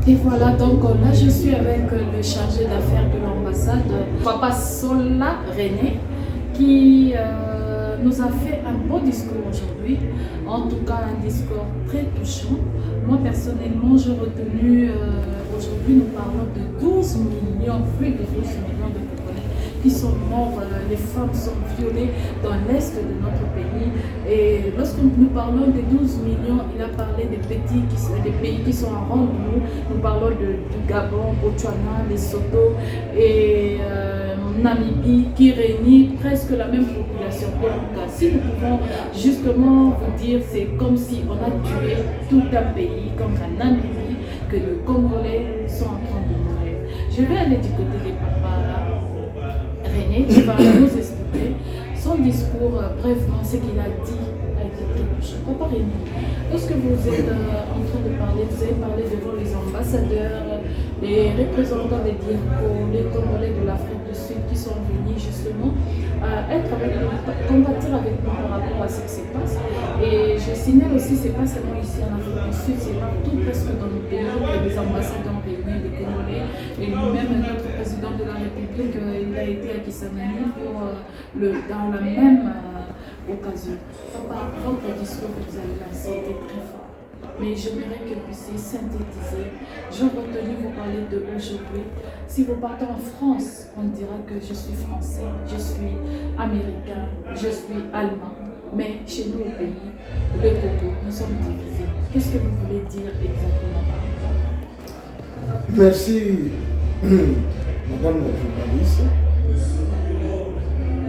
Et voilà, donc là je suis avec le chargé d'affaires de l'ambassade, Papa Sola René, qui nous a fait un beau discours aujourd'hui, en tout cas un discours très touchant. Moi personnellement, j'ai retenu, aujourd'hui nous parlons de 12 millions, plus de 12 millions de Congolais qui sont morts, les femmes sont violées dans l'est de notre pays. Et lorsque nous parlons de 12 millions, il a parlé des pays qui sont en rang de nous. Nous parlons du Gabon, Botswana, Lesotho et Namibie qui réunit presque la même population. Donc, si nous pouvons justement vous dire, c'est comme si on a tué tout un pays, comme la Namibie, que les Congolais sont en train de mourir. Je vais aller du côté des papas là. René, qui va nous expliquer son discours brièvement, ce qu'il a dit avec les touches. Papa René, lorsque vous êtes en train de parler, vous avez parlé devant les ambassadeurs, les représentants des DIRCO, les Congolais de l'Afrique du Sud qui sont venus justement combattre avec nous par rapport à ce qui se passe. Et je signale aussi, ce n'est pas seulement ici en Afrique du Sud, c'est partout presque dans nos pays que les ambassadeurs réunis, les Congolais, et lui-même, notre président de la République, il a été à Kisangani dans la même occasion. Papa, votre discours que vous avez lancé était très fort. Mais j'aimerais que vous puissiez synthétiser. J'ai retenu vous parler de aujourd'hui. Si vous partez en France, on dira que je suis français, je suis américain, je suis allemand. Mais chez nous au pays, le Congo, nous sommes divisés. Qu'est-ce que vous voulez dire exactement par rapport? Merci, Madame la journaliste.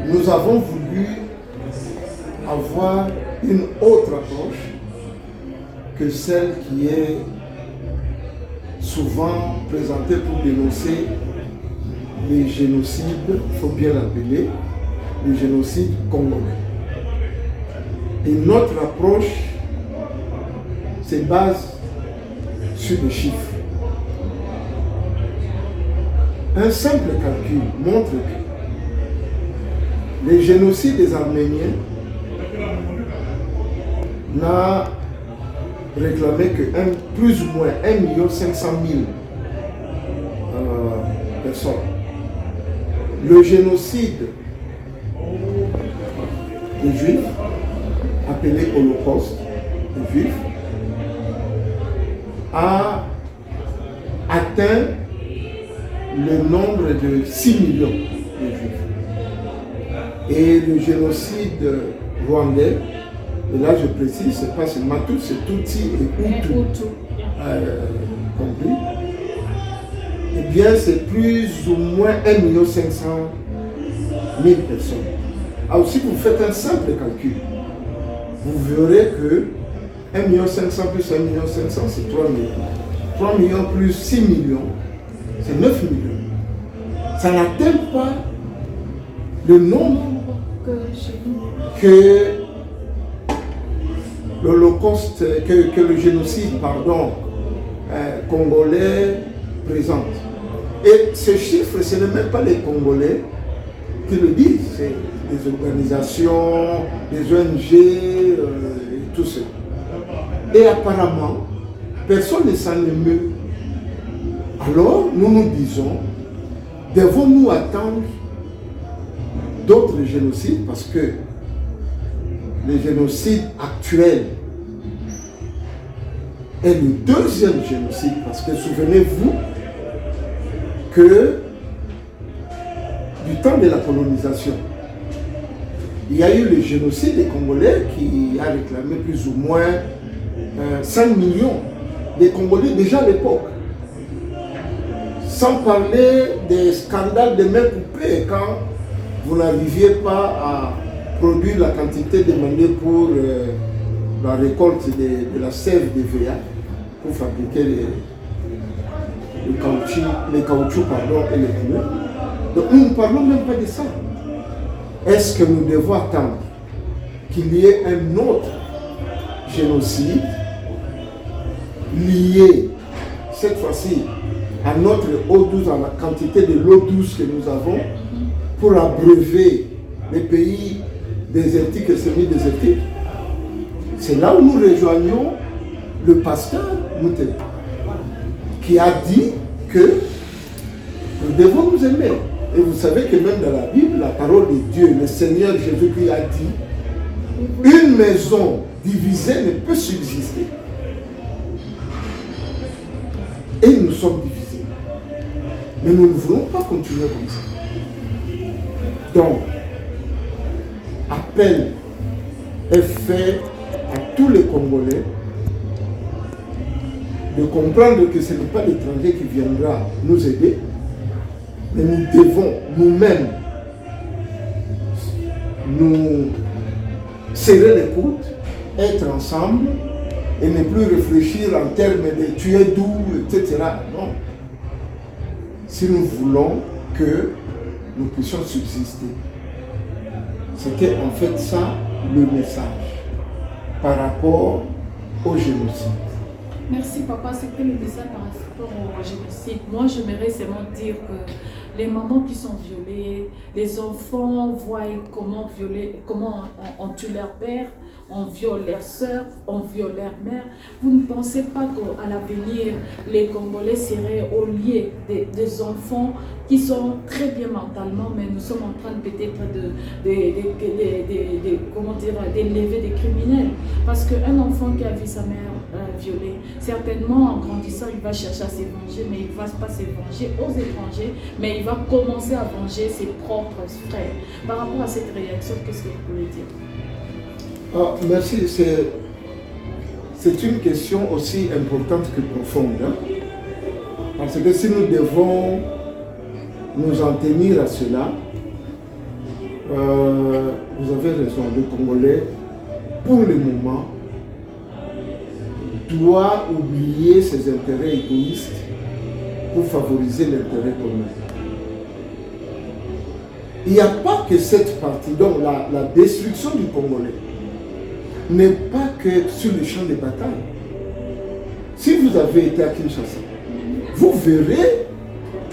Nous avons voulu avoir une autre approche que celle qui est souvent présentée pour dénoncer les génocides, il faut bien l'appeler, les génocides congolais. Et notre approche se base sur des chiffres. Un simple calcul montre que les génocides des Arméniens n'a réclamé que plus ou moins 1 500 000 personnes. Le génocide des Juifs, appelé Holocauste des Juifs, a atteint le nombre de 6 millions de Juifs. Et le génocide rwandais, et là je précise, c'est pas seulement tout, c'est Tutsi et Hutu compris. Eh bien, c'est plus ou moins 1 500 000 personnes. Alors, si vous faites un simple calcul, vous verrez que 1 500 000 plus 1 500 000, c'est 3 millions. 3 millions plus 6 millions, c'est 9 millions. Ça n'atteint pas le nombre que l'Holocauste, que le génocide, congolais présente. Et ce chiffre, ce n'est même pas les Congolais qui le disent, c'est des organisations, des ONG et tout ça. Et apparemment, personne ne s'en émeut. Alors, nous nous disons, devons-nous attendre d'autres génocides, parce que le génocide actuel est le deuxième génocide, parce que souvenez-vous que du temps de la colonisation, il y a eu le génocide des Congolais qui a réclamé plus ou moins 5 millions de Congolais déjà à l'époque. Sans parler des scandales de mains coupées quand vous n'arriviez pas à produire la quantité demandée pour la récolte de la sève de VA pour fabriquer les caoutchoucs et les pneus. Donc nous ne parlons même pas de ça. Est-ce que nous devons attendre qu'il y ait un autre génocide lié cette fois-ci à notre eau douce, à la quantité de l'eau douce que nous avons, pour abreuver les pays désertiques et semi-désertiques? C'est là où nous rejoignons le pasteur Mouté, qui a dit que nous devons nous aimer. Et vous savez que même dans la Bible, la parole de Dieu, le Seigneur Jésus-Christ a dit, une maison divisée ne peut subsister. Et nous sommes divisés. Mais nous ne voulons pas continuer comme ça. Donc, appel est fait à tous les Congolais de comprendre que ce n'est pas l'étranger qui viendra nous aider, mais nous devons nous-mêmes nous serrer les coudes, être ensemble et ne plus réfléchir en termes de tu es d'où, etc. Non. Si nous voulons que nous puissions subsister. C'était en fait ça le message par rapport au génocide. Merci papa, c'était le message par rapport au génocide. Moi j'aimerais seulement dire que les mamans qui sont violées, les enfants voient comment on tue leur père, on viole leurs sœurs, on viole leur mère. Vous ne pensez pas qu'à l'avenir, les Congolais seraient au lieu des enfants qui sont très bien mentalement, mais nous sommes en train peut-être d'élever des criminels. Parce qu'un enfant qui a vu sa mère violée, certainement en grandissant, il va chercher à se venger, mais il ne va pas se venger aux étrangers, mais il va commencer à venger ses propres frères. Par rapport à cette réaction, qu'est-ce que vous pouvez dire? Ah, merci, c'est une question aussi importante que profonde. Hein? Parce que si nous devons nous en tenir à cela, vous avez raison, le Congolais, pour le moment, doit oublier ses intérêts égoïstes pour favoriser l'intérêt commun. Il n'y a pas que cette partie, donc la destruction du Congolais n'est pas que sur le champ de bataille. Si vous avez été à Kinshasa, vous verrez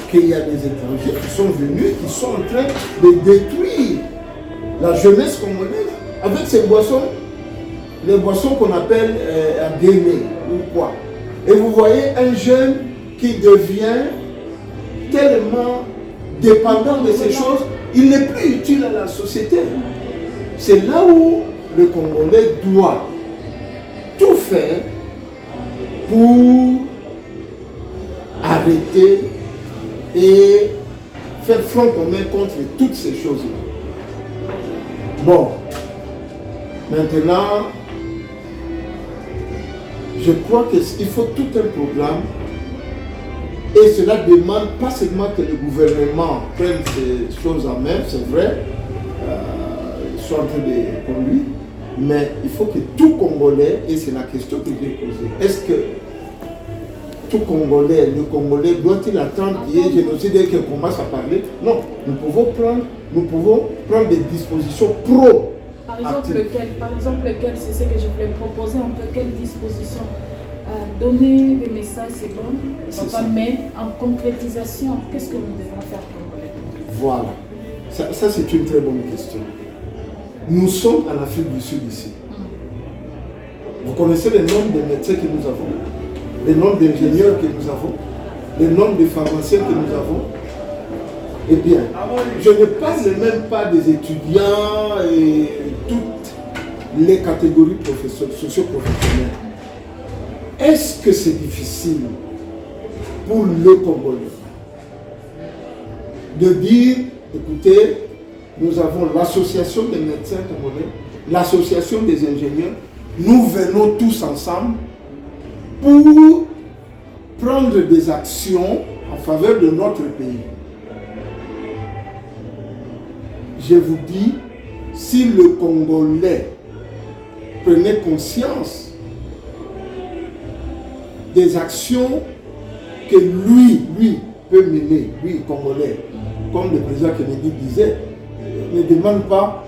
qu'il y a des étrangers qui sont venus, qui sont en train de détruire la jeunesse congolaise avec ces boissons, les boissons qu'on appelle Guéné ou quoi. Et vous voyez un jeune qui devient tellement dépendant de ces choses, il n'est plus utile à la société. C'est là où le Congolais doit tout faire pour arrêter et faire front commun contre toutes ces choses-là. Bon, maintenant, je crois qu'il faut tout un programme et cela demande pas seulement que le gouvernement prenne ces choses en main, c'est vrai, soit en train de conduire, mais il faut que tout Congolais, et c'est la question que j'ai posée, est-ce que tout Congolais, le Congolais doit-il attendre qu'il y ait génocide et qu'on commence à parler? Non, nous pouvons prendre des dispositions pro. Par exemple, lequel, c'est ce que je voulais proposer, un peu quelle disposition? Donner des messages, c'est bon, mais en concrétisation, qu'est-ce que nous devons faire Congolais? Voilà, ça c'est une très bonne question. Nous sommes en Afrique du Sud ici. Vous connaissez le nombre de médecins que nous avons, le nombre d'ingénieurs que nous avons, le nombre de pharmaciens que nous avons. Eh bien, je ne parle même pas des étudiants et toutes les catégories socio-professionnelles. Est-ce que c'est difficile pour le Congolais de dire, écoutez, nous avons l'association des médecins congolais, l'association des ingénieurs, nous venons tous ensemble pour prendre des actions en faveur de notre pays. Je vous dis, si le Congolais prenait conscience des actions que lui peut mener, lui, Congolais, comme le président Kennedy disait, ne demande pas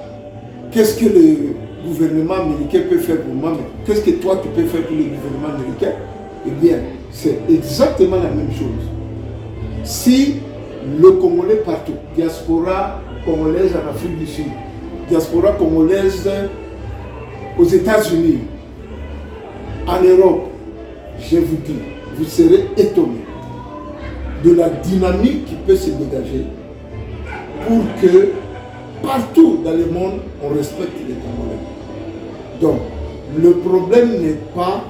qu'est-ce que le gouvernement américain peut faire pour moi, mais qu'est-ce que toi tu peux faire pour le gouvernement américain? Eh bien, c'est exactement la même chose. Si le Congolais partout, diaspora congolaise en Afrique du Sud, diaspora congolaise aux États-Unis, en Europe, je vous dis, vous serez étonnés de la dynamique qui peut se dégager pour que partout dans le monde, on respecte les Congolais. Donc, le problème n'est pas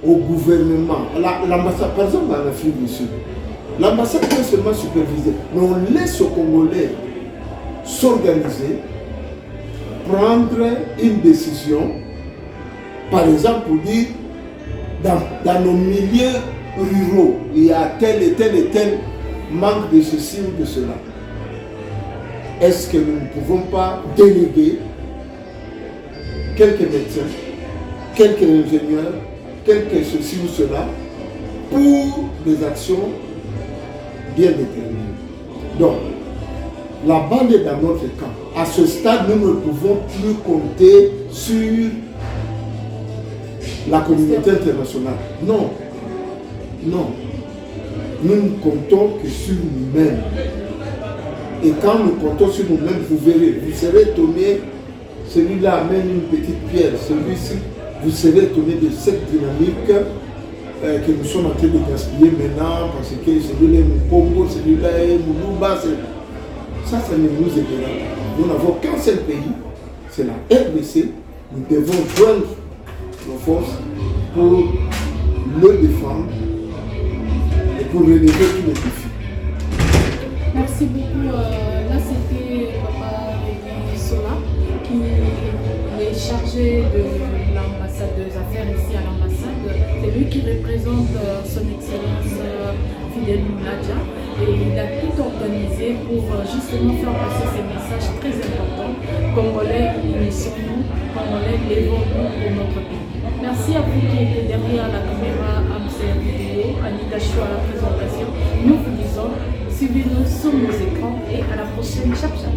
au gouvernement. L'ambassade, par exemple, en Afrique du Sud, l'ambassade peut seulement superviser, mais on laisse aux Congolais s'organiser, prendre une décision, par exemple, pour dire, dans nos milieux ruraux, il y a tel et tel et tel manque de ceci ou de cela. Est-ce que nous ne pouvons pas déléguer quelques médecins, quelques ingénieurs, quelques ceci ou cela, pour des actions bien déterminées? Donc, la balle est dans notre camp. À ce stade, nous ne pouvons plus compter sur la communauté internationale. Non. Non. Nous ne comptons que sur nous-mêmes. Et quand nous comptons sur nous-mêmes, vous verrez, vous serez étonné, celui-là amène une petite pierre, celui-ci, vous serez étonné de cette dynamique que nous sommes en train de gaspiller maintenant, parce que celui-là est Congo, celui-là est Moulouba, ça ne nous aidera pas. Nous n'avons qu'un seul pays, c'est la RDC. Nous devons joindre nos forces pour le défendre et pour relever tous les défis. Merci beaucoup. Là, c'était Papa René Sola qui est chargé de l'ambassade des affaires ici à l'ambassade. C'est lui qui représente son Excellence Fidel Mouladia et il a tout organisé pour justement faire passer ces messages très importants. Congolais, unissons-nous, Congolais, lèvons-nous pour notre pays. Merci à vous qui étiez derrière la caméra, AMCR Vidéo, Anita Chou à la présentation. Nous vous disons, suivez-nous sur nos écrans et à la prochaine. Chap chap.